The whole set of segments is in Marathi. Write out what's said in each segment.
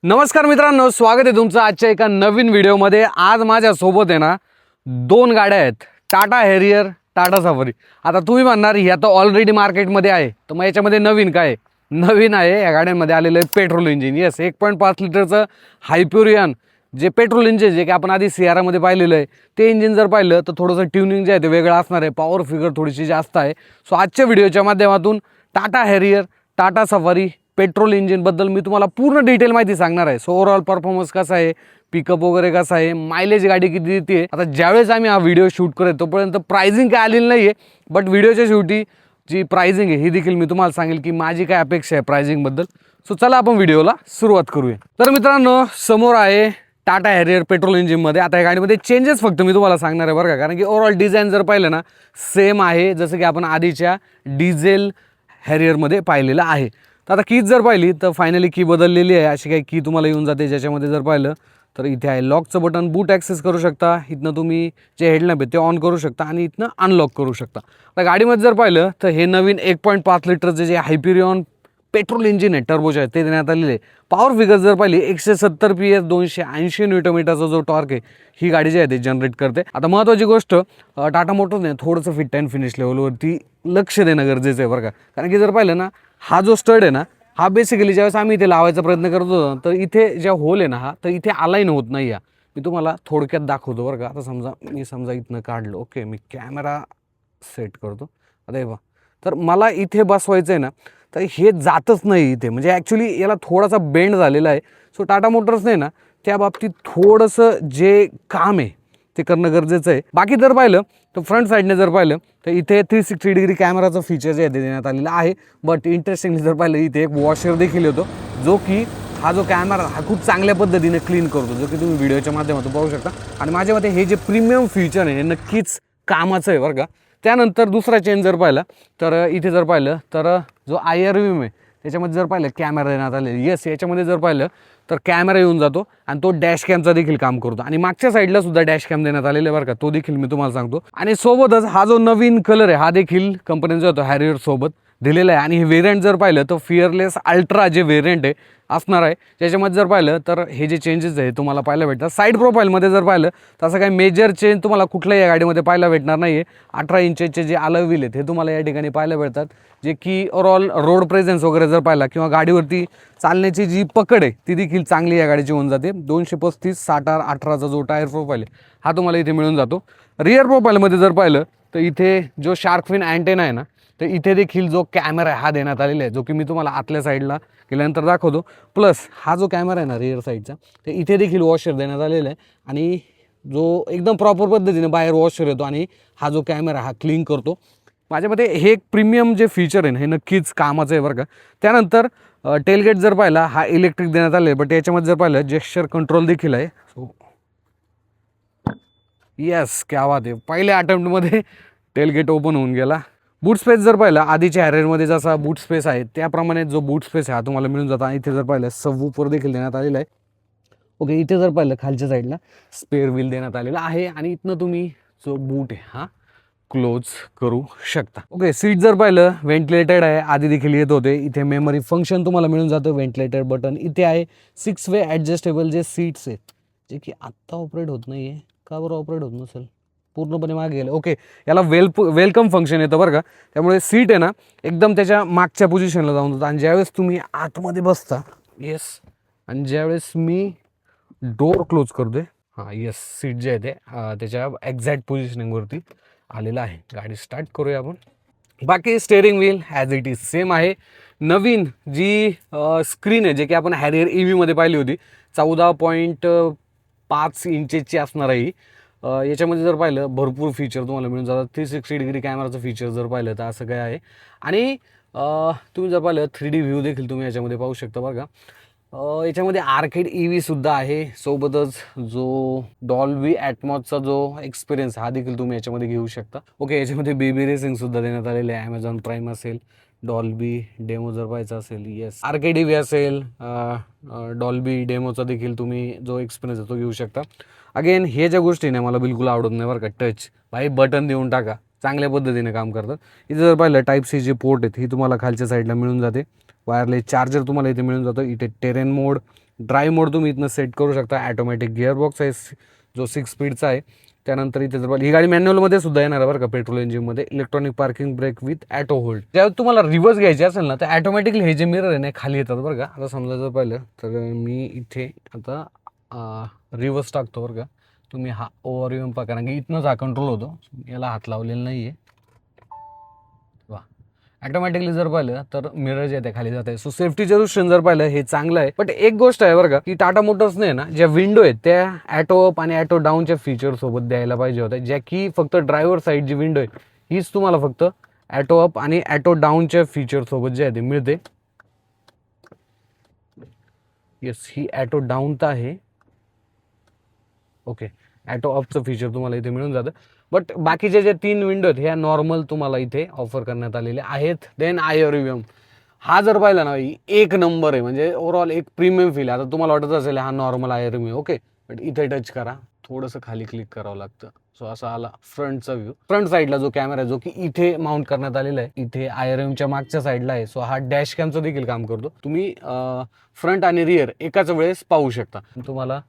नमस्कार मित्रांनो, स्वागत आहे तुमचं आजच्या एका नवीन व्हिडिओमध्ये। आज माझ्यासोबत आहे ना दोन गाड्या आहेत, टाटा हॅरियर, टाटा सफारी। आता तुम्ही म्हणणार ही आता ऑलरेडी मार्केटमध्ये आहे, तर मग याच्यामध्ये नवीन काय? नवीन आहे या गाड्यांमध्ये आलेलं आहे पेट्रोल इंजिन। येस, 1.5 लिटरचं हायप्युरियन जे पेट्रोल इंजिन जे की आपण आधी सियारामध्ये पाहिलेलं आहे, ते इंजिन जर पाहिलं तर थोडंसं ट्युनिंग जे आहे ते वेगळं असणार आहे, पॉवर फिगर थोडीशी जास्त आहे। सो आजच्या व्हिडिओच्या माध्यमातून Tata Harrier, Tata Safari petrol इंजिनबद्दल मी तुम्हाला पूर्ण डिटेल माहिती सांगणार आहे। सो ओव्हरऑल परफॉर्मन्स कसा आहे, पिकअप वगैरे कसं आहे, मायलेज गाडी किती देते। आता ज्यावेळेस आम्ही हा व्हिडिओ शूट करतो तोपर्यंत प्राइसिंग काय आलेली नाही आहे, बट व्हिडिओच्या शेवटी जी प्राइसिंग आहे ही देखील मी तुम्हाला सांगेल की माझी काय अपेक्षा आहे प्राइसिंगबद्दल। सो चला आपण व्हिडिओला सुरुवात करूया। तर मित्रांनो, समोर आहे टाटा हॅरियर पेट्रोल इंजिनमध्ये। आता या गाडीमध्ये चेंजेस फक्त मी तुम्हाला सांगणार आहे बरं का, कारण की ओव्हरऑल डिझाईन जर पाहिलं ना सेम आहे जसं की आपण आधीच्या डिझेल हॅरियरमध्ये पाहिलेलं आहे। तर आता कीज जर पाहिली तर फायनली की बदललेली आहे, अशी काही की तुम्हाला येऊन जाते ज्याच्यामध्ये जर पाहिलं तर इथे आहे लॉकचं बटन, बूट ॲक्सेस करू शकता, इथनं तुम्ही जे हेडलॅम्प आहे ते ऑन करू शकता आणि इथनं अनलॉक करू शकता। आता गाडीमध्ये जर पाहिलं तर हे नवीन 1.5 लिटरचे जे हायप्युरियन पेट्रोल इंजिन आहे टर्बोचे आहे ते देण्यात आलेले आहे। पॉवर फिगर जर पाहिली 170 PS 280 न्यूटनमीटरचा जो टॉर्क आहे ही गाडी जी आहे ते जनरेट करते। आता महत्त्वाची गोष्ट, टाटा मोटर्सने थोडंसं फिट अँड फिनिश लेवलवरती लक्ष देणं गरजेचं आहे बरं का, कारण की जर पाहिलं ना हा जो स्टड आहे ना हा बेसिकली ज्यावेळेस आम्ही इथे लावायचा प्रयत्न करत होतो तर इथे ज्या होल आहे ना हा तर इथे अलाईन होत नाही आहे। मी तुम्हाला थोडक्यात दाखवतो बरं का। आता समजा इथनं काढलं, ओके, मी कॅमेरा सेट करतो। आता हे बघा, तर मला इथे बसवायचं आहे ना तर हे जातच नाही इथे, म्हणजे ॲक्च्युली याला थोडासा बेंड झालेला आहे। सो टाटा मोटर्सने ना त्या बाबतीत थोडंसं जे काम आहे ते करणं गरजेचं आहे। बाकी जर पाहिलं तर फ्रंट साईडने जर पाहिलं तर इथे 360 डिग्री कॅमेराचं फीचर जे आहे ते देण्यात आलेलं आहे। बट इंटरेस्टिंगली जर पाहिलं इथे एक वॉशर देखील येतो, जो की हा जो कॅमेरा हा खूप चांगल्या पद्धतीने क्लीन करतो, जो की तुम्ही व्हिडिओच्या माध्यमातून पाहू शकता। आणि माझ्या मते हे जे प्रीमियम फीचर आहे हे नक्कीच कामाचं आहे बरं का। त्यानंतर दुसरा चेंज जर पाहिला तर इथे जर पाहिलं तर जो IRVM आहे त्याच्यामध्ये जर पाहिलं कॅमेरा देण्यात आले। येस, याच्यामध्ये जर पाहिलं तर कॅमेरा येऊन जातो आणि तो डॅश कॅमचा देखील काम करतो आणि मागच्या साईडला सुद्धा डॅश कॅम देण्यात आलेले बरं का, तो देखील मी तुम्हाला सांगतो। आणि सोबतच हा जो नवीन कलर आहे हा देखील कंपनीचा जो होतो हॅरियर सोबत दिलेला आहे। आणि हे व्हेरियंट जर पाहिलं तर फिअरलेस अल्ट्रा जे व्हेरियंट आहे असणार आहे, ज्याच्यामध्ये जर पाहिलं तर हे जे चेंजेस आहे तुम्हाला पाहायला भेटतात। साईड प्रोफाईलमध्ये जर पाहिलं तर असं काही मेजर चेंज तुम्हाला कुठल्याही या गाडीमध्ये पाहायला भेटणार नाही आहे। 18 इंचचे जे अलॉय व्हील आहेत हे तुम्हाला या ठिकाणी पाहायला भेटतात, जे की ओव्हरऑल रोड प्रेझेन्स वगैरे जर पाहिला किंवा गाडीवरती चालण्याची जी पकड आहे ती देखील चांगली या गाडीची होऊन जाते। 235 60 18चा जो टायर प्रोफाईल आहे हा तुम्हाला इथे मिळून जातो। रिअर प्रोफाईलमध्ये जर पाहिलं तर इथे जो शार्क फिन अँटेना आहे ना तर इथे देखील जो कॅमेरा आहे हा देण्यात आलेला आहे, जो की मी तुम्हाला आतल्या साईडला गेल्यानंतर दाखवतो। प्लस हा जो कॅमेरा आहे ना रिअर साईडचा तर इथे देखील वॉशर देण्यात आलेला आहे आणि जो एकदम प्रॉपर पद्धतीने बाहेर वॉशर येतो आणि हा जो कॅमेरा हा क्लीन करतो। माझ्यामध्ये हे एक प्रीमियम जे फीचर आहे ना हे नक्कीच कामाचं आहे बरं का। त्यानंतर टेलगेट जर पाहिला हा इलेक्ट्रिक देण्यात आले, बट याच्यामध्ये जर पाहिलं जेस्चर कंट्रोल देखील आहे। सो येस, क्या बात आहे, पहिल्या अटेम्प्टमध्ये टेलगेट ओपन होऊन गेला। बूट स्पेस जर पाहिलं आधीच्या हॅरियरमध्ये जसा बूट स्पेस आहे त्याप्रमाणे जो बूट स्पेस आहे हा तुम्हाला मिळून जातो। इथे जर पाहिलं सबवूफर देखील देण्यात आलेला आहे। ओके, इथे जर पाहिलं खालच्या साईडला स्पेअर व्हील देण्यात आलेला आहे आणि इथनं तुम्ही जो बूट आहे हा क्लोज करू शकता। ओके, सीट जर पाहिलं व्हेंटिलेटेड आहे, आधी देखील येत होते। इथे मेमरी फंक्शन तुम्हाला मिळून जातं, व्हेंटिलेटेड बटन इथे आहे। 6 वे ॲडजस्टेबल जे सीट्स आहेत जे की आत्ता ऑपरेट होत नाही आहे, का बरं ऑपरेट होत नसेल, पूर्णपणे मागे गेलं। ओके, याला वेलकम फंक्शन येतं बरं का, त्यामुळे सीट आहे ना एकदम त्याच्या मागच्या पोझिशनला जाऊन जातं आणि ज्यावेळेस तुम्ही आतमध्ये बसता, येस, आणि ज्यावेळेस मी डोअर क्लोज करतोय, हां येस, सीट जे आहे ते त्याच्या एक्झॅक्ट पोझिशनिंगवरती आलेलं आहे। गाडी स्टार्ट करूया आपण। बाकी steering wheel as it is same आहे। नवीन जी स्क्रीन आहे जे की आपण हॅरियर EVमध्ये पाहिली होती 14.5 इंचेसची असणार आहे। याच्यामध्ये जर पाहिलं भरपूर फीचर तुम्हाला मिळून जातात। 360 डिग्री कॅमेराचं फीचर जर पाहिलं तर असं काय आहे। आणि तुम्ही जर पाहिलं 3D व्ह्यू देखील तुम्ही याच्यामध्ये पाहू शकता बरं का। याच्यामध्ये आर्केड EV सुद्धा आहे, सोबतच जो डॉल्बी ॲटमॉसचा जो एक्सपिरियन्स हा देखील तुम्ही याच्यामध्ये घेऊ शकता। ओके, याच्यामध्ये बेबी रेसिंगसुद्धा देण्यात आलेले आहे। ॲमेझॉन प्राईम असेल, डॉल्बी डेमो जर पाहायचा असेल, येस, आर्केड EV असेल, डॉल्बी डेमोचा देखील तुम्ही जो एक्सपिरियन्स आहे तो घेऊ शकता। अगेन हे ज्या गोष्टी नाही मला बिलकुल आवडत नाही बरं का, टच भाई बटन देऊन टाका, चांगल्या पद्धतीने काम करतात। इथे जर पाहिलं टाईप सी जे पोर्ट आहेत ही तुम्हाला खालच्या साईडला मिळून जाते। वायरलेस चार्जर तुम्हाला इथे मिळून जातं। इथे टेरेन मोड, ड्राईव्ह मोड तुम्ही इथनं सेट करू शकता. ॲटोमॅटिक गिअरबॉक्स आहे जो 6 स्पीडचा आहे. त्यानंतर इथे जर ही गाडी मॅन्युअलमध्ये सुद्धा येणार आहे बरं का, पेट्रोल इंजिनमध्ये. Electronic parking brake with auto hold. ज्यावेळी तुम्हाला रिव्हर्स घ्यायची असेल ना तर ॲटोमॅटिकली हे जे मिरर आहे ना खाली येतात बरं का. आता समजा जर पाहिलं तर मी इथे आता रिव्हर्स टाकतो बरं का. तुम्ही हा ओव्हर येऊन पहा, कारण की इथनंच हा कंट्रोल होतो. याला हात लावलेला नाही आहे. वा, ऑटोमॅटिकली जर पाहिलं तर मिरर जे आहे ते खाली जात आहे. सो सेफ्टीच्या दृष्टीने जर पाहिलं हे चांगलं आहे. बट एक गोष्ट आहे बरं का, की टाटा मोटर्सने ना ज्या विंडो आहेत त्या ॲटो अप आणि ॲटो डाऊनच्या फीचर सोबत द्यायला पाहिजे होत्या, ज्या की फक्त ड्रायव्हर साईड जी विंडो आहे हीच तुम्हाला फक्त ॲटो अप आणि ॲटो डाऊनच्या फीचर सोबत जे आहे ते मिळते. येस, ही ॲटो डाऊन तर आहे. ओके, ॲटो अपचं फीचर तुम्हाला इथे मिळून जातं. बट बाकीचे जे 3 विंडो आहेत ह्या नॉर्मल तुम्हाला इथे ऑफर करण्यात आलेले आहेत. देन आयरिव्हम हा जर पाहिला ना एक नंबर आहे, म्हणजे ओव्हरऑल एक प्रीमियम फील. आता तुम्हाला वाटत असेल हा नॉर्मल आयरिव्हम ओके, बट इथे टच करा, थोडंसं खाली क्लिक करावं लागतं. सो असा आला फ्रंटचा व्ह्यू. फ्रंट साईडला जो कॅमेरा आहे जो की इथे माउंट करण्यात आलेला आहे, इथे आयरिव्हमच्या मागच्या साईडला आहे. सो हा डॅश कॅमचं देखील काम करतो. तुम्ही फ्रंट आणि रिअर एकाच वेळेस पाहू शकता. तुम्हाला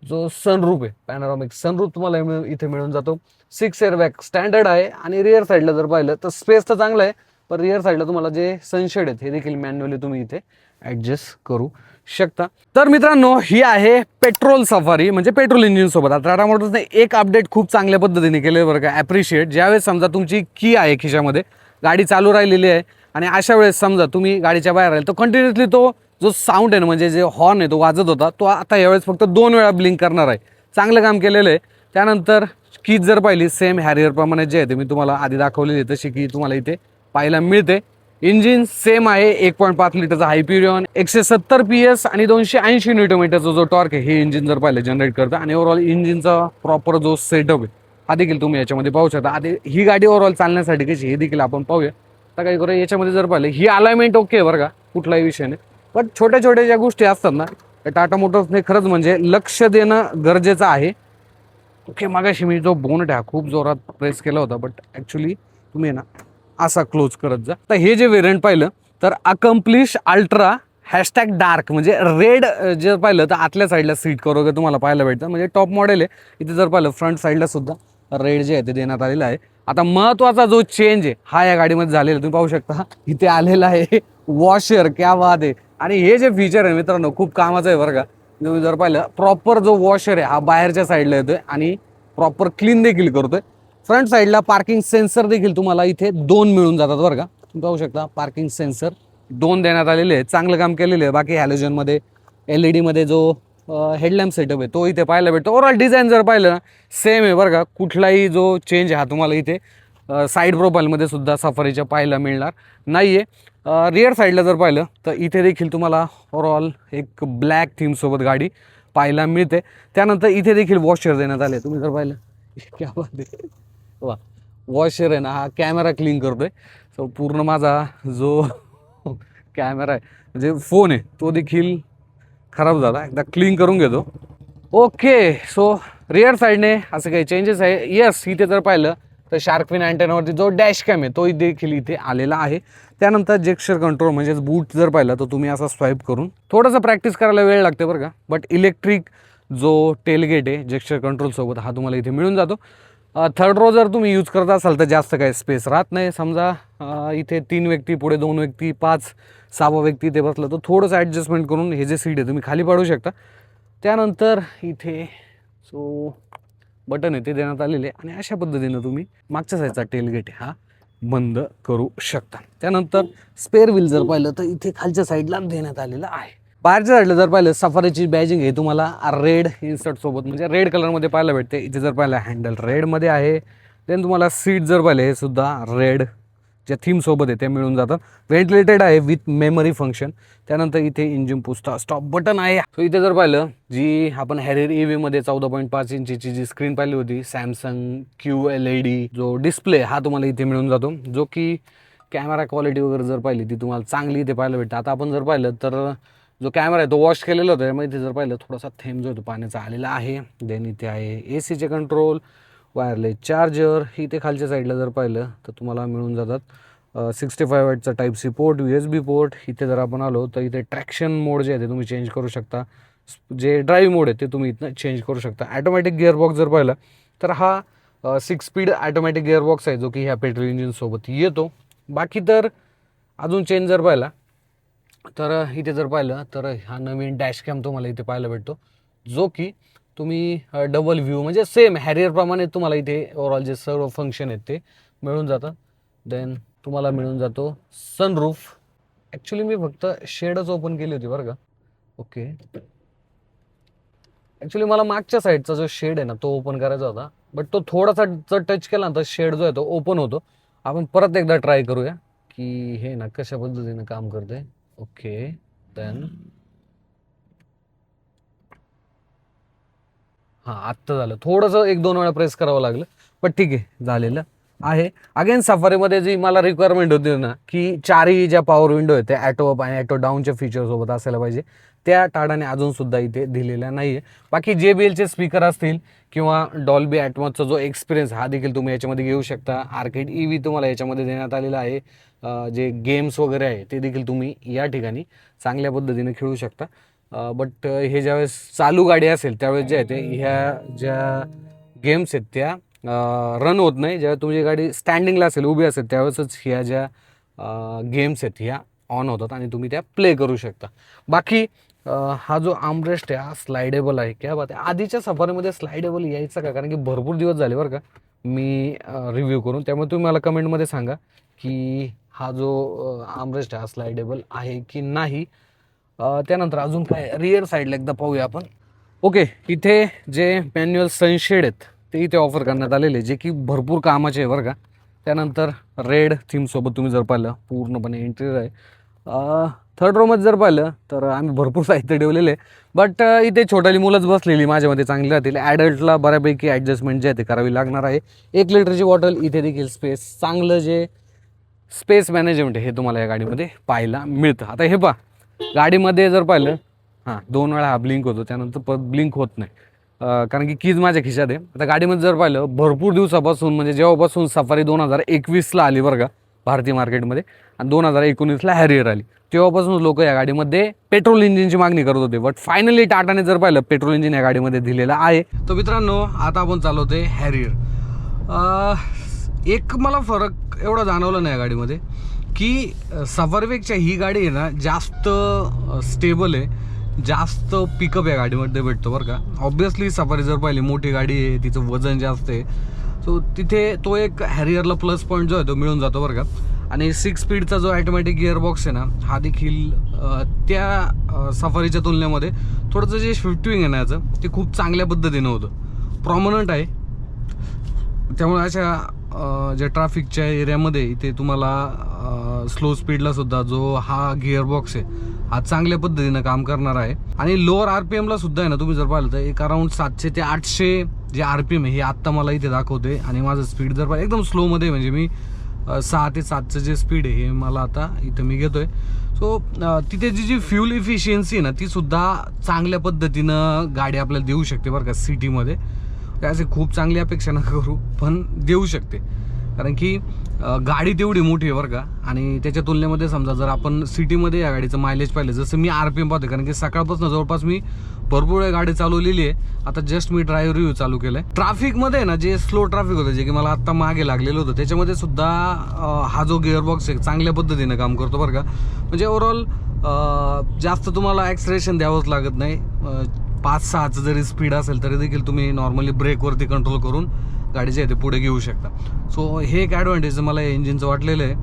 जो सनरूफ आहे पॅनोरामिक सनरूफ तुम्हाला इथे मिळून जातो. 6 एअरबॅग स्टँडर्ड आहे. आणि रिअर साईडला जर पाहिलं तर स्पेस तर चांगला आहे, पण रिअर साईडला तुम्हाला जे सनशेड आहेत हे देखील मॅन्युअली तुम्ही इथे ॲडजस्ट करू शकता. तर मित्रांनो ही आहे पेट्रोल सफारी, म्हणजे पेट्रोल इंजिन सोबत. आता टाटा मोटर्सने एक अपडेट खूप चांगल्या पद्धतीने केले बरं का, ॲप्रिशिएट. ज्यावेळेस समजा तुमची की आहे खिशामध्ये, गाडी चालू राहिलेली आहे आणि अशा वेळेस समजा तुम्ही गाडीच्या बाहेर राहील तर कंटिन्युअसली तो जो साऊंड आहे ना, म्हणजे जे हॉर्न आहे तो वाजत होता, तो आता यावेळेस फक्त 2 वेळा ब्लिंक करणार आहे. चांगलं काम केलेलं आहे. त्यानंतर कीज जर पाहिली सेम हॅरियरप्रमाणे जे आहे ते मी तुम्हाला आधी दाखवलेली आहे तशी की तुम्हाला इथे पाहायला मिळते. इंजिन सेम आहे, 1.5 लिटरचा हायपिरियन, 170 PS आणि 280 न्यूटनमीटरचा जो टॉर्क आहे हे इंजिन जर पाहिलं जनरेट करतं. आणि ओव्हरऑल इंजिनचा प्रॉपर जो सेटअप आहे हा देखील तुम्ही याच्यामध्ये पाहू शकता. आधी ही गाडी ओव्हरऑल चालण्यासाठी कशी हे देखील आपण पाहूया. आता काय करूया, याच्यामध्ये जर पाहिलं ही अलाइनमेंट ओके बरं का, कुठलाही विषय नाही. पण छोट्या छोट्या ज्या गोष्टी असतात ना त्या टाटा मोटर्सने खरंच म्हणजे लक्ष देणं गरजेचं आहे. ओके, मागाशी मी जो बोनट आहे खूप जोरात प्रेस केला होता, बट ॲक्च्युली तुम्ही ना असा क्लोज करत जा. तर हे जे व्हेरियंट पाहिलं तर अकम्प्लिश अल्ट्रा #डार्क म्हणजे रेड जर पाहिलं तर आतल्या साईडला सीट कवर वगैरे तुम्हाला पाहायला भेटतं, म्हणजे टॉप मॉडेल आहे. इथे जर पाहिलं फ्रंट साईडला सुद्धा रेड जे आहे ते देण्यात आलेलं आहे. आता महत्त्वाचा जो चेंज आहे हा या गाडीमध्ये झालेला तुम्ही पाहू शकता, इथे आलेला आहे वॉशर. क्या बात आहे. आणि हे जे फीचर आहे मित्रांनो खूप कामाचं आहे बरं का. तुम्ही जर पाहिलं प्रॉपर जो वॉशर आहे हा बाहेरच्या साईडला येतोय आणि प्रॉपर क्लीन देखील करतोय. फ्रंट साईडला पार्किंग सेन्सर देखील तुम्हाला इथे 2 मिळून जातात बरं का. तुम्ही पाहू शकता पार्किंग सेन्सर 2 देण्यात आलेले आहे. चांगलं काम केलेलं आहे. बाकी हॅलोजनमध्ये LED मध्ये जो हेडलॅम्प सेटअप आहे तो इथे पाहायला भेटतो. ओव्हरऑल डिझाईन जर पाहिलं ना सेम आहे बरं का. कुठलाही जो चेंज हा तुम्हाला इथे साईड प्रोफाईलमध्ये सुद्धा सफारीच्या पाहायला मिळणार नाही आहे. रिअर साईडला जर पाहिलं तर इथे देखील तुम्हाला ओव्हरऑल एक ब्लॅक थीमसोबत गाडी पाहायला मिळते. त्यानंतर इथे देखील वॉशर देण्यात आले. तुम्ही जर पाहिलं क्या बात आहे. वा, वॉशर आहे ना हा कॅमेरा क्लीन करतोय. सो पूर्ण माझा जो कॅमेरा आहे म्हणजे फोन आहे तो देखील खराब झाला, एकदा क्लीन करून घेतो. ओके, सो रिअर साईडने असं काही चेंजेस आहे. येस, इथे जर पाहिलं तर शार्कफिन अँटेनावरती जो डॅश कॅम आहे तो देखील इथे आलेला आहे. त्यानंतर जेक्स्चर कंट्रोल म्हणजेच बूट जर पाहिलं तर तुम्ही असा स्वाईप करून थोडंसं प्रॅक्टिस करायला वेळ लागते बरं का. बट इलेक्ट्रिक जो टेलगेट आहे जेक्स्चर कंट्रोलसोबत हा तुम्हाला इथे मिळून जातो. थर्ड रो जर तुम्ही यूज करत असाल तर जास्त काही स्पेस राहत नाही. समजा इथे 3 व्यक्ती पुढे 2 व्यक्ती 5 6वा व्यक्ती इथे बसलं तर थोडंसं ॲडजस्टमेंट करून हे जे सीट आहे तुम्ही खाली पाडू शकता. त्यानंतर इथे सो बटन आहे ते देण्यात आलेले आणि अशा पद्धतीनं तुम्ही मागच्या साईडचा टेलगेट हा बंद करू शकता. त्यानंतर स्पेअर व्हील जर पाहिलं तर इथे खालच्या साईडला देण्यात आलेलं आहे. बाहेरच्या साईडला जर पाहिलं सफारीची बॅजिंग आहे तुम्हाला रेड इन्सर्ट सोबत म्हणजे रेड कलरमध्ये पाहायला भेटते. इथे जर पाहिलं हँडल रेडमध्ये आहे. देन तुम्हाला सीट जर पाहिले हे सुद्धा रेड ज्या थीमसोबत आहे ते मिळून जातात. व्हेंटिलेटेड आहे विथ मेमरी फंक्शन. त्यानंतर इथे इंजिन पुसता स्टॉप बटन आहे. सो इथे जर पाहिलं जी आपण हॅरियर EVमध्ये 14.5 इंचीची जी स्क्रीन पाहिली होती सॅमसंग QLED जो डिस्प्ले हा तुम्हाला इथे मिळून जातो, जो की कॅमेरा क्वालिटी वगैरे जर पाहिली ती तुम्हाला चांगली इथे पाहायला भेटते. आता आपण जर पाहिलं तर जो कॅमेरा आहे तो वॉश केलेला होता, मग इथे जर पाहिलं थोडासा थेंब जो आहे तो पाण्याचा आलेला आहे. देन इथे आहे ACचे कंट्रोल, वायरलेस चार्जर. इथे खालच्या साईडला जर पाहिलं तर तुम्हाला मिळून जातात 65 वॅटचा Type-C पोर्ट, USB पोर्ट. इथे जर आपण आलो तर इथे ट्रॅक्शन मोड जे आहे ते तुम्ही चेंज करू शकता. जे ड्राईव्ह मोड आहे ते तुम्ही इथनं चेंज करू शकता. ॲटोमॅटिक गिअरबॉक्स जर पाहिला तर हा 6 स्पीड ॲटोमॅटिक गिअरबॉक्स आहे जो की ह्या पेट्रोल इंजिनसोबत येतो. बाकी तर अजून चेंज जर पाहिला तर इथे जर पाहिलं तर हा नवीन डॅश कॅम तुम्हाला इथे पाहायला भेटतो, जो की तुम्ही डबल व्ह्यू म्हणजे सेम हॅरियरप्रमाणे तुम्हाला इथे ओव्हरऑल जे सर्व फंक्शन आहेत ते मिळून जातं. देन तुम्हाला मिळून जातो सनरूफ. ॲक्च्युली मी फक्त शेडच ओपन केली होती बरं का. ओके, ॲक्च्युली मला मागच्या साईडचा जो शेड आहे ना तो ओपन करायचा होता, बट तो थोडासा जर टच केला ना तर शेड जो आहे तो ओपन होतो. आपण परत एकदा ट्राय करूया की हे ना कशा पद्धतीने काम करते. ओके, देन हां आत्ता झालं. थोडंसं 1-2 वेळा प्रेस करावं लागलं, पण ठीक आहे झालेलं आहे. अगेन सफारीमध्ये जी मला रिक्वायरमेंट होती ना की चारही ज्या पॉवर विंडो आहेत त्या ॲटो अप आणि ॲटो डाऊनच्या फीचरसोबत असायला पाहिजे, त्या टाटाने अजूनसुद्धा इथे दिलेल्या नाही आहे. बाकी JBLचे स्पीकर असतील किंवा डॉल्बी ॲटमॉसचा जो एक्सपिरियन्स हा देखील तुम्ही याच्यामध्ये घेऊ शकता. आर्केड EV तुम्हाला याच्यामध्ये देण्यात आलेला आहे. जे गेम्स वगैरे आहे ते देखील तुम्ही या ठिकाणी चांगल्या पद्धतीने खेळू शकता. बट हे ज्यावेळेस चालू गाडी असेल त्यावेळेस जे आहे ते ह्या ज्या गेम्स आहेत त्या रन होत नाही. ज्यावेळेस तुमची गाडी स्टँडिंगला असेल, उभी असेल, त्यावेळेसच ह्या ज्या गेम्स आहेत ह्या ऑन होतात आणि तुम्ही त्या प्ले करू शकता. बाकी हा जो आर्मरेस्ट आहे हा स्लायडेबल आहे. क्या बात आहे. आधीच्या सफारीमध्ये स्लायडेबल यायचा का, कारण की भरपूर दिवस झाले बरं का मी रिव्ह्यू करून. त्यामुळे तुम्ही मला कमेंटमध्ये सांगा की हा जो आर्मरेस्ट आहे हा स्लायडेबल आहे की नाही. त्यानंतर अजून काय रिअर साईडला एकदा पाहूया आपण. ओके, इथे जे मॅन्युअल सनशेड आहेत ते इथे ऑफर करण्यात आलेले, जे की भरपूर कामाचे आहे बरं का. त्यानंतर रेड थीमसोबत तुम्ही जर पाहिलं पूर्णपणे इंटिरियर आहे. थर्ड रोमध्ये जर पाहिलं तर आम्ही भरपूर साहित्य ठेवलेले आहे, बट इथे छोटाली मुलंच बसलेली माझ्यामध्ये चांगली राहतील. ॲडल्टला बऱ्यापैकी ॲडजस्टमेंट जे आहे ते करावी लागणार आहे. 1 लिटरची बॉटल, इथे देखील स्पेस, चांगलं जे स्पेस मॅनेजमेंट आहे हे तुम्हाला या गाडीमध्ये पाहायला मिळतं. आता हे पहा, गाडीमध्ये जर पाहिलं 2 वेळा हा ब्लिंक होतो, त्यानंतर परत ब्लिंक होत नाही कारण की कीज माझ्या खिशात आहे. आता गाडीमध्ये जर पाहिलं भरपूर दिवसापासून, म्हणजे जेव्हापासून सफारी 2021ला आली बरं का भारतीय मार्केटमध्ये आणि 2019ला हॅरियर आली, तेव्हापासून लोक या गाडीमध्ये पेट्रोल इंजिनची मागणी करत होते. बट फायनली टाटाने जर पाहिलं पेट्रोल इंजिन या गाडीमध्ये दिलेलं आहे. तर मित्रांनो आता आपण चालवतोय हॅरियर. एक मला फरक एवढा जाणवला नाही या गाडीमध्ये की सफारीपेक्षा ही गाडी आहे ना जास्त स्टेबल आहे, जास्त पिकअप या गाडीमध्ये भेटतो बरं का. ऑब्विसली सफारी जर पाहिली मोठी गाडी आहे, तिचं वजन जास्त आहे, सो तिथे तो एक हॅरियरला प्लस पॉईंट जो आहे तो मिळून जातो बरं का. आणि 6 स्पीडचा जो ॲटोमॅटिक गिअरबॉक्स आहे ना हा देखील त्या सफारीच्या तुलनेमध्ये थोडंसं जे शिफ्टिंग आहे ना याचं ते खूप चांगल्या पद्धतीनं होतं, प्रॉमिनंट आहे. त्यामुळे अशा ज्या ट्रॅफिकच्या एरियामध्ये इथे तुम्हाला स्लो स्पीडला सुद्धा जो हा गिअरबॉक्स आहे हा चांगल्या पद्धतीनं काम करणार आहे. आणि लोअर RPMला सुद्धा आहे ना तुम्ही जर पाहिलं तर एक अराउंड 700 ते 800 जे RPM आहे हे आत्ता मला इथे दाखवते. आणि माझं स्पीड जर पाहिलं एकदम स्लोमध्ये, म्हणजे मी 6 ते 7चं जे स्पीड आहे हे मला आता इथं मी घेतोय. सो तिथे जी फ्यूल इफिशियन्सी आहे ना ती सुद्धा चांगल्या पद्धतीनं गाडी आपल्याला देऊ शकते बरं का. सिटीमध्ये काय असे खूप चांगली अपेक्षा नका करू, पण देऊ शकते, कारण की गाडी तेवढी मोठी आहे बरं का. आणि त्याच्या तुलनेमध्ये समजा जर आपण सिटीमध्ये या गाडीचं मायलेज पाहिलं, जसं मी RPM पाहतो, कारण की सकाळपासून जवळपास मी भरपूर वेळ गाडी चालवलेली आहे. आता जस्ट मी ड्राईव्ह रिव्ह्यू चालू केलं आहे. ट्रॅफिकमध्ये ना जे स्लो ट्रॅफिक होतं, जे की मला आत्ता मागे लागलेलं होतं, त्याच्यामध्ये सुद्धा हा जो गिअरबॉक्स आहे चांगल्या पद्धतीनं काम करतो बरं का. म्हणजे ओव्हरऑल जास्त तुम्हाला ॲक्सलेरेशन द्यावंच लागत नाही. 5-6चं जरी स्पीड असेल तरी देखील तुम्ही नॉर्मली ब्रेकवरती कंट्रोल करून गाडीचे आहे ते पुढे घेऊ शकता. सो हे एक ॲडव्हान्टेज मला या इंजिनचं वाटलेलं आहे.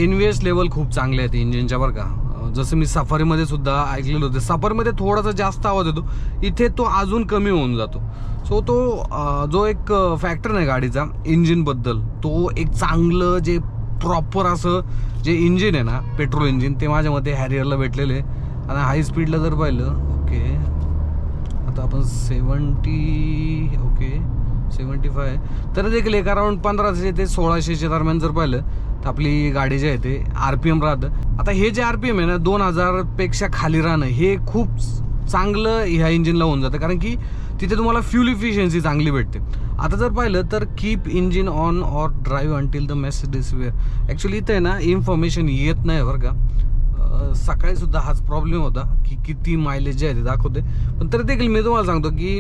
NVH लेवल खूप चांगले आहेत इंजिनच्या बरं का. जसं मी सफारीमध्ये सुद्धा ऐकलेलं होतं, सफारीमध्ये थोडासा जास्त आवाज येतो, इथे तो अजून कमी होऊन जातो. सो तो जो एक फॅक्टर आहे गाडीचा इंजिनबद्दल, तो एक चांगलं जे प्रॉपर असं जे इंजिन आहे ना पेट्रोल इंजिन, ते माझ्या मते हॅरियरला भेटलेलं आहे. आणि हाय स्पीडला जर पाहिलं, ओके आता आपण 75 तर देखील एक अराउंड 1500 ते 1600च्या दरम्यान जर पाहिलं तर आपली गाडी जे आहे ते RPM राहतं. आता हे जे RPM आहे ना 2000पेक्षा खाली राहणं हे खूप चांगलं ह्या इंजिनला होऊन जातं, कारण की तिथे तुम्हाला फ्यूल इफिशियन्सी चांगली भेटते. आता जर पाहिलं तर keep engine on or drive until the message is where, actually इथं आहे ना इन्फॉर्मेशन येत नाही बरं का. सकाळी सुद्धा हाच प्रॉब्लेम होता की किती मायलेज जे आहे ते दाखवते. पण तरी देखील मी तुम्हाला सांगतो की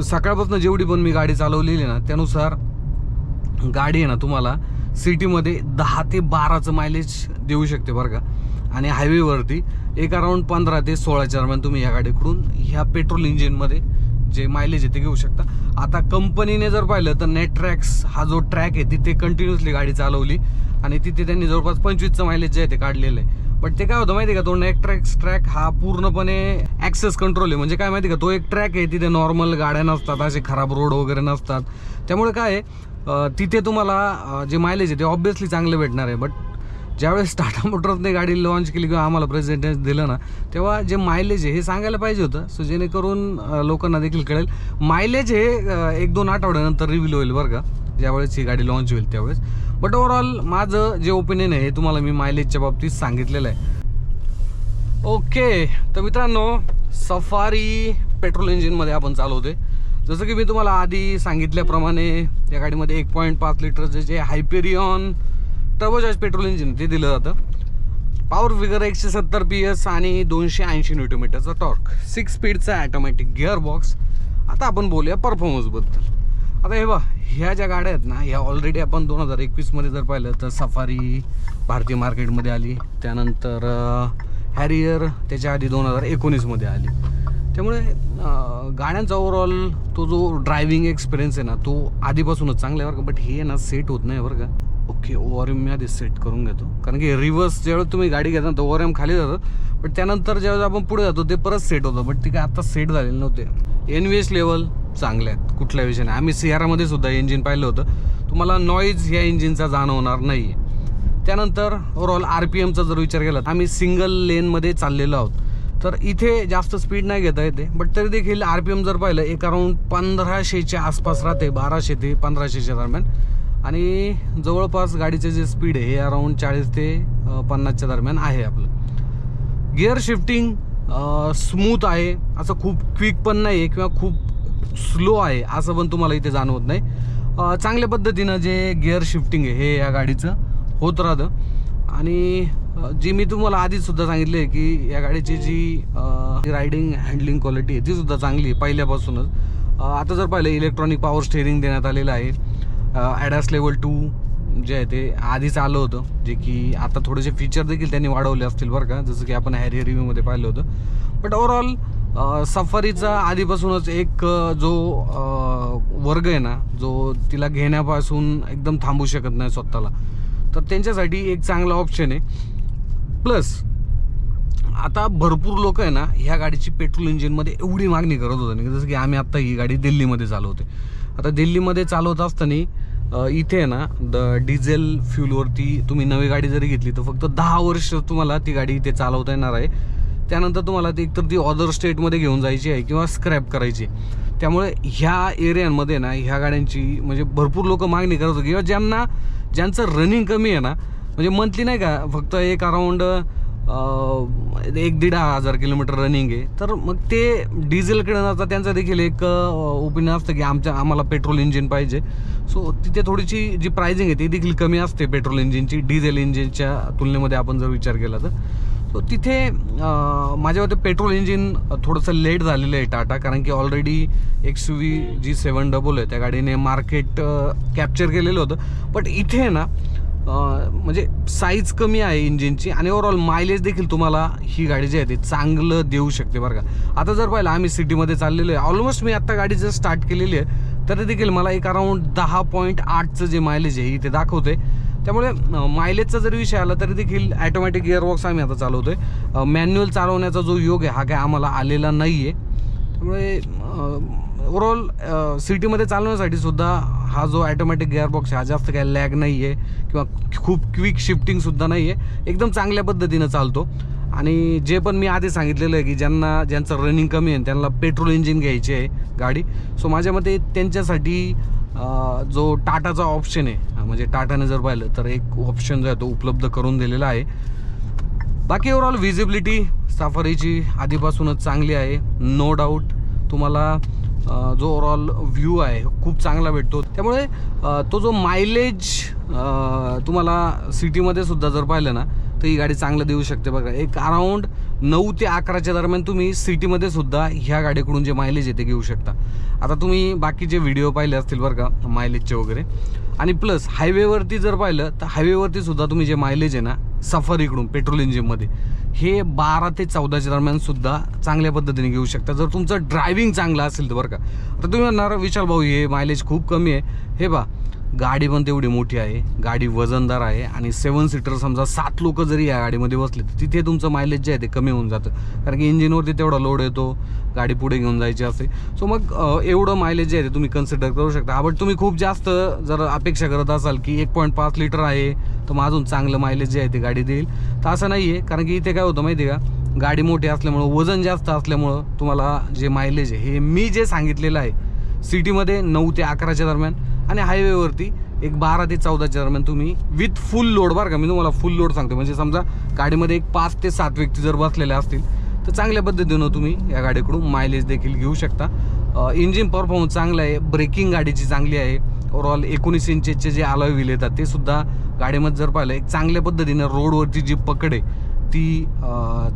सकाळपासून जेवढी पण मी गाडी चालवलेली ना त्यानुसार गाडी आहे ना तुम्हाला सिटीमध्ये 10 ते 12चं मायलेज देऊ शकते बरं का. आणि हायवेवरती एक अराऊंड 15 ते 16च्या दरम्यान तुम्ही ह्या गाडीकडून ह्या पेट्रोल इंजिनमध्ये जे मायलेज आहे ते घेऊ शकता. आता कंपनीने जर पाहिलं तर नेटट्रॅक्स हा जो ट्रॅक आहे तिथे कंटिन्युअसली गाडी चालवली आणि तिथे त्यांनी जवळपास 25चं मायलेज जे आहे ते काढलेलं आहे. बट ते काय होतं माहिती आहे का, तो नेटट्रॅक्स ट्रॅक हा पूर्णपणे ॲक्सेस कंट्रोल आहे. म्हणजे काय माहिती आहे का, तो एक ट्रॅक आहे तिथे नॉर्मल गाड्या नसतात, असे खराब रोड वगैरे नसतात. त्यामुळे काय आहे तिथे तुम्हाला जे मायलेज आहे ते ऑब्व्हियसली चांगलं भेटणार आहे. बट ज्यावेळेस टाटा मोटर्सने गाडी लॉन्च केली किंवा आम्हाला प्रेझेंटेशन दिलं ना तेव्हा जे मायलेज आहे हे सांगायला पाहिजे होतं. सो जेणेकरून लोकांना देखील कळेल. मायलेज हे 1-2 आठवड्यानंतर रिव्हील होईल बरं का, ज्यावेळेस ही गाडी लॉन्च होईल त्यावेळेस. बट ओव्हरऑल माझं जे ओपिनियन आहे हे तुम्हाला मी मायलेजच्या बाबतीत सांगितलेलं आहे. ओके, तर मित्रांनो सफारी पेट्रोल इंजिनमध्ये आपण चालवते. जसं की मी तुम्हाला आधी सांगितल्याप्रमाणे या गाडीमध्ये 1.5 लिटरचं जे हायपेरियन टर्बोचार्ज पेट्रोल इंजिन ते दिलं जातं. पॉवर फिगर 170 PS आणि 280 न्यूटनमीटरचा टॉर्क, 6 स्पीडचा ॲटोमॅटिक गिअर बॉक्स. आता आपण बोलूया परफॉर्मन्सबद्दल. आता हे बघा, ह्या ज्या गाड्या आहेत ना ह्या ऑलरेडी आपण 2021मध्ये जर पाहिलं तर सफारी भारतीय मार्केटमध्ये आली, त्यानंतर हॅरियर त्याच्या आधी 2019मध्ये आली. त्यामुळे गाड्यांचा ओव्हरऑल तो जो ड्रायव्हिंग एक्सपिरियन्स आहे ना तो आधीपासूनच चांगला आहे बरं का. बट हे ना सेट होत नाही बरं का. ओके, ओव्हरएम मी आधी सेट करून घेतो, कारण की रिव्हर्स ज्यावेळेस तुम्ही गाडी घेता तर ओव्हरएम खाली जातं. बट त्यानंतर ज्यावेळेस आपण पुढे जातो ते परत सेट होतं. बट ते काय आता सेट झालेले नव्हते. NVH लेवल चांगले आहेत, कुठल्या विषय नाही. आम्ही सियारामध्ये सुद्धा इंजिन पाहिलं होतं, तुम्हाला नॉईज या इंजिनचा जाणवणार नाही. त्यानंतर ओव्हरऑल RPMचा जर विचार केला, आम्ही सिंगल लेनमध्ये चाललेलो आहोत तर इथे जास्त स्पीड नाही घेता येते. बट तरी देखील RPM जर पाहिलं एक अराऊंड 1500च्या आसपास राहते, 1200 ते 1500च्या दरम्यान. आणि जवळपास गाडीचे जे स्पीड आहे हे अराऊंड 40 ते 50च्या दरम्यान आहे आपलं. गिअर शिफ्टिंग स्मूथ आहे, असं खूप क्विक पण नाही आहे किंवा खूप स्लो आहे असं पण तुम्हाला इथे जाणवत नाही. चांगल्या पद्धतीनं जे गिअर शिफ्टिंग आहे हे या गाडीचं होत राहतं. आणि जी मी तुम्हाला आधीसुद्धा सांगितले आहे की या गाडीची जी रायडिंग हँडलिंग क्वालिटी आहे ती सुद्धा चांगली आहे पहिल्यापासूनच. आता जर पाहिलं इलेक्ट्रॉनिक पॉवर स्टेअरिंग देण्यात आलेलं आहे. ॲडास लेवल 2 जे आहे ते आधीच आलं होतं, जे की आता थोडेसे फीचर देखील त्यांनी वाढवले असतील बरं का, जसं की आपण हॅरियर रिव्ह्यूमध्ये पाहिलं होतं. बट ओव्हरऑल सफारीचा आधीपासूनच एक जो वर्ग आहे ना जो तिला घेण्यापासून एकदम थांबू शकत नाही स्वतःला, तर त्यांच्यासाठी एक चांगला ऑप्शन आहे. प्लस आता भरपूर लोक आहे ना ह्या गाडीची पेट्रोल इंजिनमध्ये एवढी मागणी करत होतं नाही. जसं की आम्ही आत्ता ही गाडी दिल्लीमध्ये चालवते. आता दिल्लीमध्ये चालवत असताना इथे ना डिझेल फ्यूलवरती तुम्ही नवी गाडी जरी घेतली तर फक्त 10 वर्ष तुम्हाला ती गाडी इथे चालवता येणार आहे. त्यानंतर तुम्हाला ती एकतर ती अदर स्टेटमध्ये घेऊन जायची आहे किंवा स्क्रॅप करायची. त्यामुळे ह्या एरियांमध्ये ना ह्या गाड्यांची म्हणजे भरपूर लोक मागणी करत होते. किंवा ज्यांचं रनिंग कमी आहे ना, म्हणजे मंथली नाही का फक्त एक अराऊंड 1-1.5 हजार किलोमीटर रनिंग आहे, तर मग ते डिझेलकडे जाता त्यांचं देखील एक ओपिनियन असतं की आम्हाला पेट्रोल इंजिन पाहिजे. सो तिथे थोडीशी जी प्राइसिंग आहे ती देखील कमी असते पेट्रोल इंजिनची डिझेल इंजिनच्या तुलनेमध्ये आपण जर विचार केला तर. सो तिथे माझ्या मते पेट्रोल इंजिन थोडंसं लेट झालेलं आहे टाटा, कारण की ऑलरेडी XUV G700 आहे त्या गाडीने मार्केट कॅप्चर केलेलं होतं. बट इथे ना म्हणजे साईज कमी आहे इंजिनची आणि ओव्हरऑल मायलेज देखील तुम्हाला ही गाडी जी आहे ते चांगलं देऊ शकते बरं का. आता जर पाहिलं आम्ही सिटीमध्ये चाललेलो आहे, ऑलमोस्ट मी आत्ता गाडी जर स्टार्ट केलेली आहे तरी देखील मला एक अराऊंड 10.8चं जे मायलेज आहे इथे दाखवते. त्यामुळे मायलेजचा जर विषय आला तरी देखील ॲटोमॅटिक गिअरबॉक्स आम्ही आता चालवतो आहे. मॅन्युअल चालवण्याचा जो योग आहे हा काय आम्हाला आलेला नाही आहे. त्यामुळे ओव्हरऑल सिटीमध्ये चालवण्यासाठी सुद्धा हा जो ॲटोमॅटिक गिअरबॉक्स आहे हा जास्त काय लॅग नाही आहे किंवा खूप क्विक शिफ्टिंगसुद्धा नाही आहे, एकदम चांगल्या पद्धतीनं चालतो. आणि जे पण मी आधी सांगितलेलं आहे की ज्यांचं रनिंग कमी आहे त्यांना पेट्रोल इंजिन घ्यायची आहे गाडी, सो माझ्या मते त्यांच्यासाठी जो टाटाचा ऑप्शन आहे म्हणजे टाटाने जर पाहिलं तर एक ऑप्शन जो आहे तो उपलब्ध करून दिलेला आहे. बाकी ओव्हरऑल विजिबिलिटी सफारीची आधीपासूनच चांगली आहे, नो डाऊट. तुम्हाला जो ओव्हरऑल व्ह्यू आहे खूप चांगला भेटतो. त्यामुळे तो जो मायलेज तुम्हाला सिटीमध्ये सुद्धा जर पाहिलं ना तर ही गाडी चांगलं देऊ शकते बघा. एक अराऊंड 9 ते 11च्या दरम्यान तुम्ही सिटीमध्ये सुद्धा ह्या गाडीकडून जे मायलेज आहे ते घेऊ शकता. आता तुम्ही बाकीचे व्हिडिओ पाहिले असतील बरं का मायलेजचे वगैरे. आणि प्लस हायवेवरती जर पाहिलं तर हायवेवरती सुद्धा तुम्ही जे मायलेज आहे ना सफारीकडून पेट्रोल इंजिनमध्ये हे 12 ते 14च्या दरम्यान सुद्धा चांगल्या पद्धतीने घेऊ शकता जर तुमचं ड्रायव्हिंग चांगलं असेल तर बरं का. आता तुम्ही म्हणणार विशाल भाऊ हे मायलेज खूप कमी आहे. हे बा गाडी पण तेवढी मोठी आहे, गाडी वजनदार आहे आणि 7 सीटर समजा 7 लोक जरी या गाडीमध्ये बसले तर तिथे तुमचं मायलेज जे आहे ते कमी होऊन जातं. कारण की इंजिनवरती तेवढा लोड येतो, गाडी पुढे घेऊन जायची असते. सो मग एवढं मायलेज जे आहे ते तुम्ही कन्सिडर करू शकता. बट तुम्ही खूप जास्त जर अपेक्षा करत असाल की 1.5 लिटर आहे तर मग अजून चांगलं मायलेज जे आहे ते गाडी देईल, तर असं नाही आहे. कारण की इथे काय होतं माहिती आहे का, गाडी मोठी असल्यामुळं वजन जास्त असल्यामुळं तुम्हाला जे मायलेज आहे हे मी जे सांगितलेलं आहे सिटीमध्ये 9 ते 11च्या दरम्यान आणि हायवेवरती एक 12 ते 14च्या दरम्यान तुम्ही विथ फुल लोड बरं का, मी तुम्हाला फुल लोड सांगतो. म्हणजे समजा गाडीमध्ये एक 5 ते 7 व्यक्ती जर बसलेले असतील तर चांगल्या पद्धतीनं तुम्ही या गाडीकडून मायलेज देखील घेऊ शकता. इंजिन परफॉर्मन्स चांगला आहे, ब्रेकिंग गाडीची चांगली आहे. ओव्हरऑल 19 इंचेसचे जे अलॉय व्हील येतात ते सुद्धा गाडीमध्ये जर पाहिलं एक चांगल्या पद्धतीनं रोडवरची जी पकड आहे ती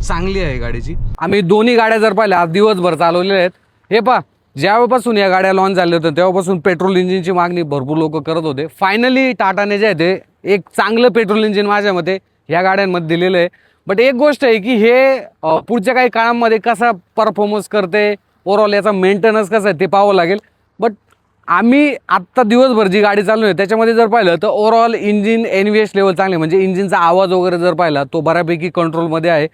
चांगली आहे गाडीची. आम्ही दोन्ही गाड्या जर पाहिल्या आज दिवसभर चालवलेल्या आहेत. हे पहा ज्यावेळेपासून या गाड्या लॉन्च झाल्या होत्या तेव्हापासून पेट्रोल इंजिनची मागणी भरपूर लोक करत होते. फायनली टाटाने जे आहे ते एक चांगलं पेट्रोल इंजिन माझ्या मते या गाड्यांमध्ये दिलेलं आहे. बट एक गोष्ट आहे की हे पुढच्या काही काळामध्ये कसा परफॉर्मन्स करते, ओव्हरऑल याचा मेंटेनन्स कसा आहे ते पाहावं लागेल. बट आम्ही आत्ता दिवसभर जी गाडी चालू आहे त्याच्यामध्ये जर पाहिलं तर ओव्हरऑल इंजिन NVH लेवल चांगले, म्हणजे इंजिनचा आवाज वगैरे जर पाहिला तो बऱ्यापैकी कंट्रोलमध्ये आहे.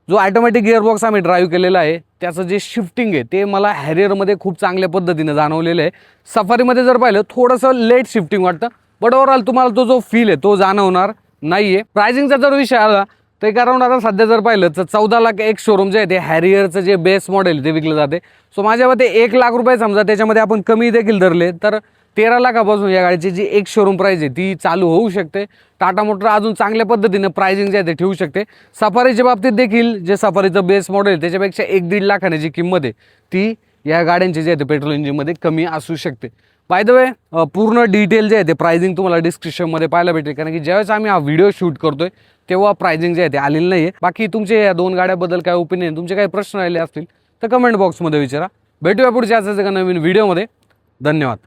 जो ॲटोमॅटिक गिअरबॉक्स आम्ही ड्राईव्ह केलेला आहे त्याचं जे शिफ्टिंग आहे ते मला हॅरियरमध्ये खूप चांगल्या पद्धतीने जाणवलेलं आहे. सफारीमध्ये जर पाहिलं थोडंसं लेट शिफ्टिंग वाटतं, बट ओव्हरऑल तुम्हाला तो जो फील आहे तो जाणवणार नाही आहे. प्रायझिंगचा जर विषय आला तर एक अराऊंड आता सध्या जर पाहिलं तर 14 लाख एक शोरूम जे आहे ते हॅरियरचं जे बेस मॉडेल ते विकलं जाते. सो माझ्या मते 1 लाख रुपये समजा त्याच्यामध्ये आपण कमी देखील धरले तर 13 लाखापासून या गाडीची जी एक शोरूम प्राईज आहे ती चालू होऊ शकते. टाटा मोटर अजून चांगल्या पद्धतीनं प्रायझिंग जे आहे ते ठेवू शकते. सफारीच्या बाबतीत देखील जे सफारीचं बेस मॉडेल त्याच्यापेक्षा 1-1.5 लाखाने जी किंमत आहे ती या गाड्यांची जे आहे ते पेट्रोल इंजिनमध्ये कमी असू शकते. बाय द वे पूर्ण डिटेल जे आहे ते प्रायझिंग तुम्हाला डिस्क्रिप्शनमध्ये पाहायला भेटेल. कारण की ज्यावेळेस आम्ही हा व्हिडिओ शूट करतोय तेव्हा प्रायझिंग जे आहे ते आलेलं नाही आहे. बाकी तुमचे या 2 गाड्याबद्दल काय ओपिनियन, तुमचे काही प्रश्न राहिले असतील तर कमेंट बॉक्समध्ये विचारा. भेटूया पुढच्या असाच एका नवीन व्हिडिओमध्ये. धन्यवाद.